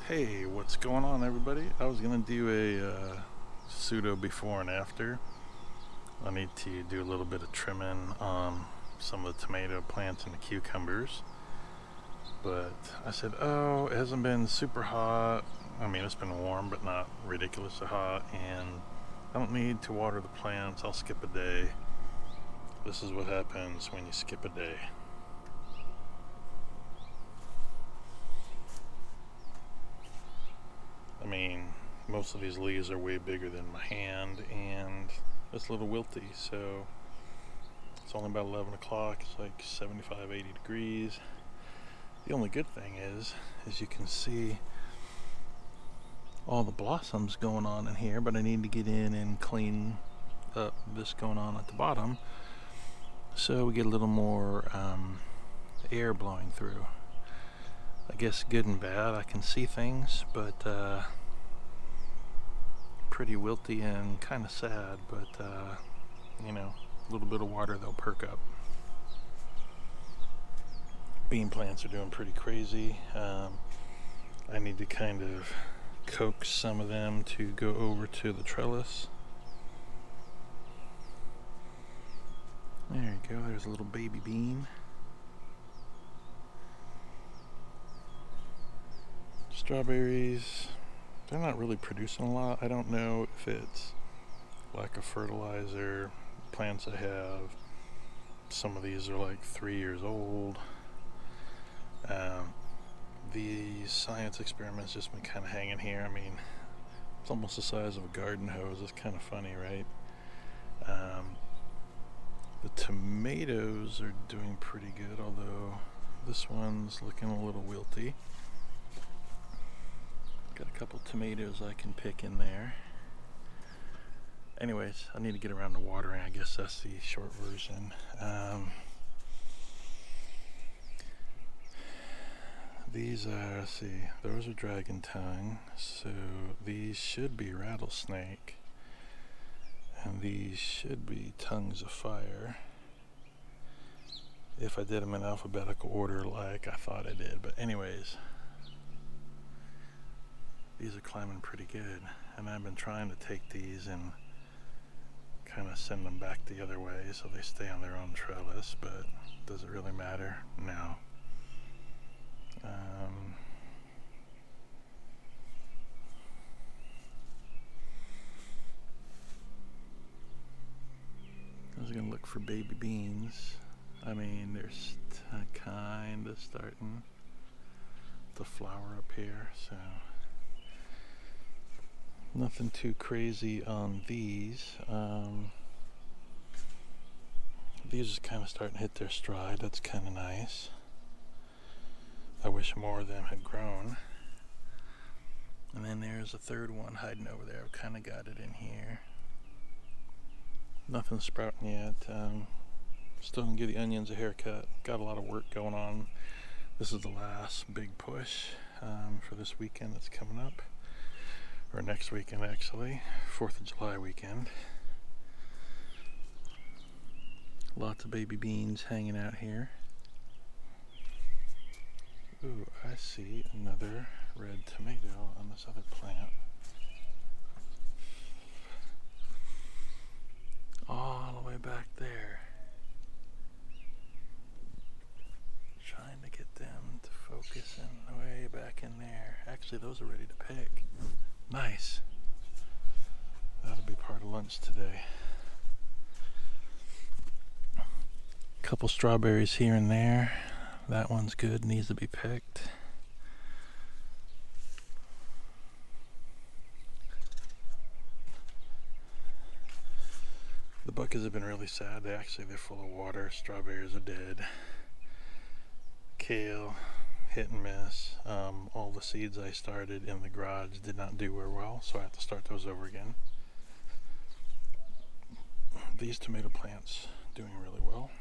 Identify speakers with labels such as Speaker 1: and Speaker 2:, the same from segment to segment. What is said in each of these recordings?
Speaker 1: Hey, what's going on, everybody? I was gonna do a pseudo before and after. I need to do a little bit of trimming on some of the tomato plants and the cucumbers, but I said, oh, it hasn't been super hot. I mean, it's been warm but not ridiculously hot, and I don't need to water the plants. I'll skip a day. This is what happens when you skip a day. I mean, most of these leaves are way bigger than my hand, and it's a little wilty, so it's only about 11 o'clock. It's like 75, 80 degrees. The only good thing is you can see all the blossoms going on in here, but I need to get in and clean up this going on at the bottom so we get a little more air blowing through. I guess good and bad. I can see things, but pretty wilty and kind of sad, but you know, a little bit of water, they'll perk up. Bean plants are doing pretty crazy. I need to kind of coax some of them to go over to the trellis. There you go, there's a little baby bean. Strawberries, they're not really producing a lot. I don't know if it's lack of fertilizer. Plants I have, some of these are like 3 years old. The science experiment's just been kind of hanging here. I mean, it's almost the size of a garden hose. It's kind of funny, right? The tomatoes are doing pretty good, although this one's looking a little wilty. Got a couple tomatoes I can pick in there. Anyways, I need to get around to watering. I guess that's the short version. These are, let's see, those are dragon tongue, so these should be rattlesnake, and these should be tongues of fire, if I did them in alphabetical order like I thought I did. But anyways, these are climbing pretty good, and I've been trying to take these and kind of send them back the other way so they stay on their own trellis, but does it really matter? No. I was gonna look for baby beans. I mean, they're kind of starting to flower up here, so nothing too crazy on these. These are kind of starting to hit their stride. That's kind of nice. I wish more of them had grown. And then there's a third one hiding over there. I've kind of got it in here. Nothing's sprouting yet. Still gonna give the onions a haircut. Got a lot of work going on. This is the last big push for this weekend that's coming up. Or next weekend, actually. 4th of July weekend. Lots of baby beans hanging out here. Ooh, I see another red tomato on this other plant. All the way back there. Trying to get them to focus in way back in there. Actually, those are ready to pick. Nice. That'll be part of lunch today. Couple strawberries here and there. That one's good, needs to be picked. The buckets have been really sad. They're full of water. Strawberries are dead. Kale, hit and miss. All the seeds I started in the garage did not do very well, so I have to start those over again. These tomato plants doing really well.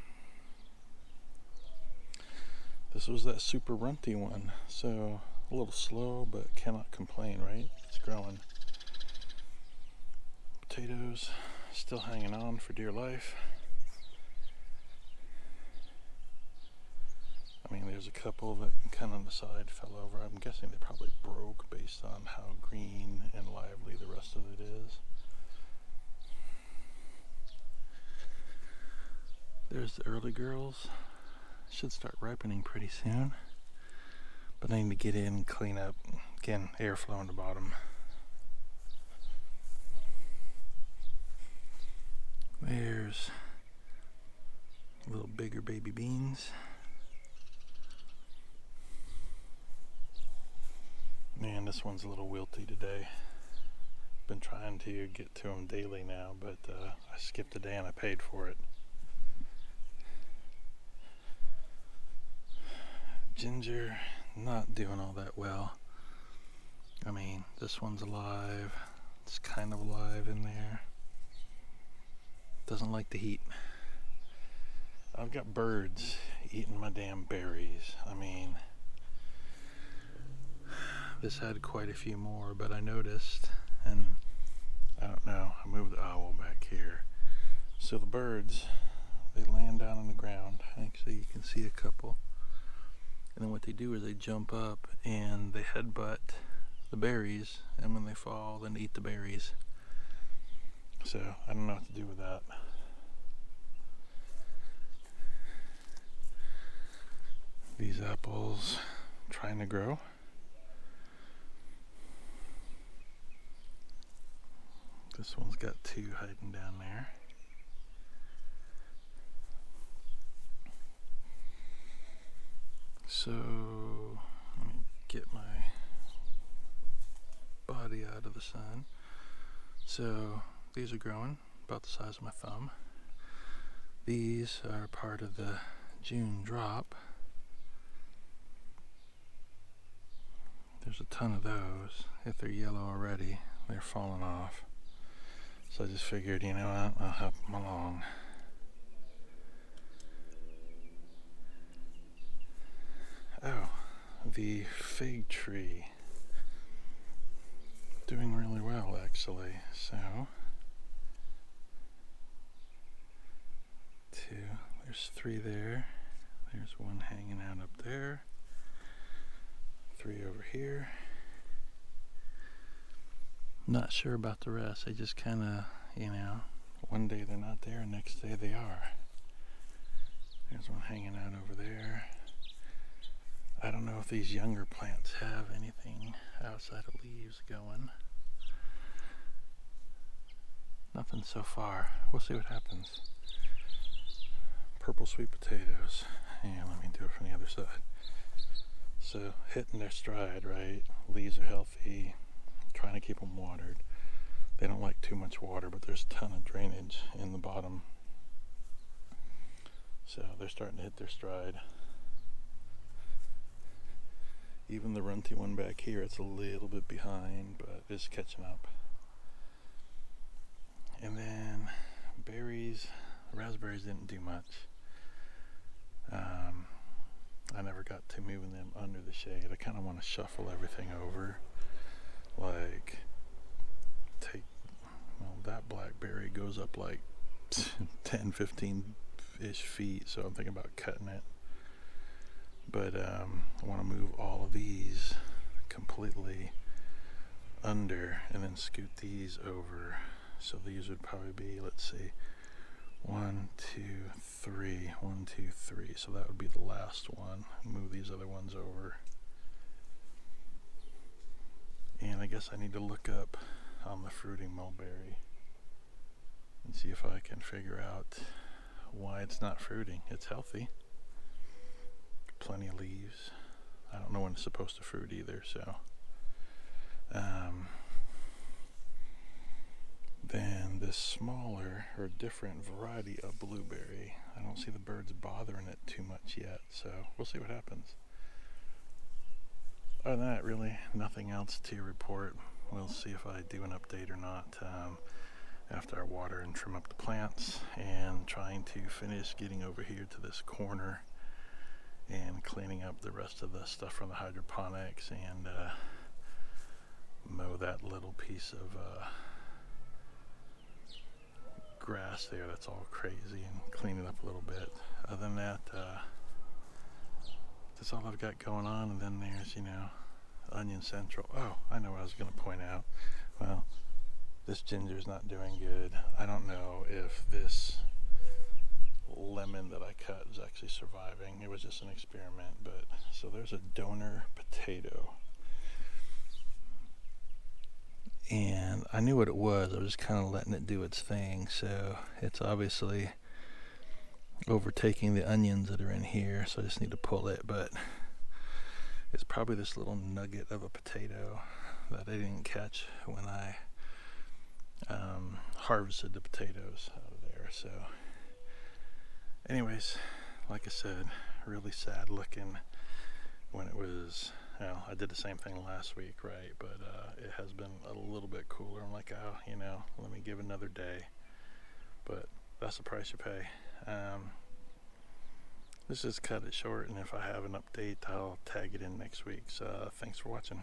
Speaker 1: This was that super runty one, so a little slow, but cannot complain, right? It's growing. Potatoes still hanging on for dear life. I mean, there's a couple that kind of on the side fell over. I'm guessing they probably broke based on how green and lively the rest of it is. There's the early girls. Should start ripening pretty soon. But I need to get in, clean up. Again, airflow on the bottom. There's little bigger baby beans. Man, this one's a little wilty today. Been trying to get to them daily now, but I skipped a day and I paid for it. Ginger, not doing all that well. I mean, this one's alive. It's kind of alive in there. Doesn't like the heat. I've got birds eating my damn berries. I mean, this had quite a few more, but I noticed, and I don't know, I moved the owl back here. So the birds, they land down on the ground. Actually, you can see a couple. And then what they do is they jump up and they headbutt the berries, and when they fall, then they eat the berries. So I don't know what to do with that. These apples trying to grow. This one's got two hiding down there. So let me get my body out of the sun. So these are growing about the size of my thumb. These are part of the June drop. There's a ton of those. If they're yellow already, they're falling off. So I just figured, you know what, I'll help them along. Oh, the fig tree. Doing really well, actually. So, there's three there. There's one hanging out up there. Three over here. Not sure about the rest. They just kind of, you know, one day they're not there, next day they are. There's one hanging out over there. I don't know if these younger plants have anything outside of leaves going. Nothing so far. We'll see what happens. Purple sweet potatoes. Yeah, let me do it from the other side. So hitting their stride, right? Leaves are healthy. Trying to keep them watered. They don't like too much water, but there's a ton of drainage in the bottom. So they're starting to hit their stride. Even the runty one back here, it's a little bit behind, but it's catching up. And then berries, raspberries didn't do much. I never got to moving them under the shade. I kind of want to shuffle everything over. Like, that blackberry goes up like 10, 15-ish feet, so I'm thinking about cutting it. But I want to move all of these completely under and then scoot these over. So these would probably be, let's see, 1, 2, 3, 1, 2, 3. So that would be the last one. Move these other ones over. And I guess I need to look up on the fruiting mulberry and see if I can figure out why it's not fruiting. It's healthy. Plenty of leaves. I don't know when it's supposed to fruit either, so then this smaller or different variety of blueberry, I don't see the birds bothering it too much yet, so we'll see what happens. Other than that, really nothing else to report. We'll see if I do an update or not after I water and trim up the plants, and trying to finish getting over here to this corner and cleaning up the rest of the stuff from the hydroponics, and mow that little piece of grass there that's all crazy, and clean it up a little bit. Other than that, that's all I've got going on. And then there's, you know, Onion Central. Oh, I know what I was going to point out. Well, this ginger's not doing good. I don't know if this lemon that I cut is actually surviving. It was just an experiment. But so there's a donor potato, and I knew what it was. I was just kind of letting it do its thing. So it's obviously overtaking the onions that are in here, so I just need to pull it. But it's probably this little nugget of a potato that I didn't catch when I harvested the potatoes out of there. So anyways, like I said, really sad looking when it was, well, I did the same thing last week, right? But it has been a little bit cooler. I'm like, oh, you know, let me give another day. But that's the price you pay. Let's just cut it short, and if I have an update, I'll tag it in next week. So thanks for watching.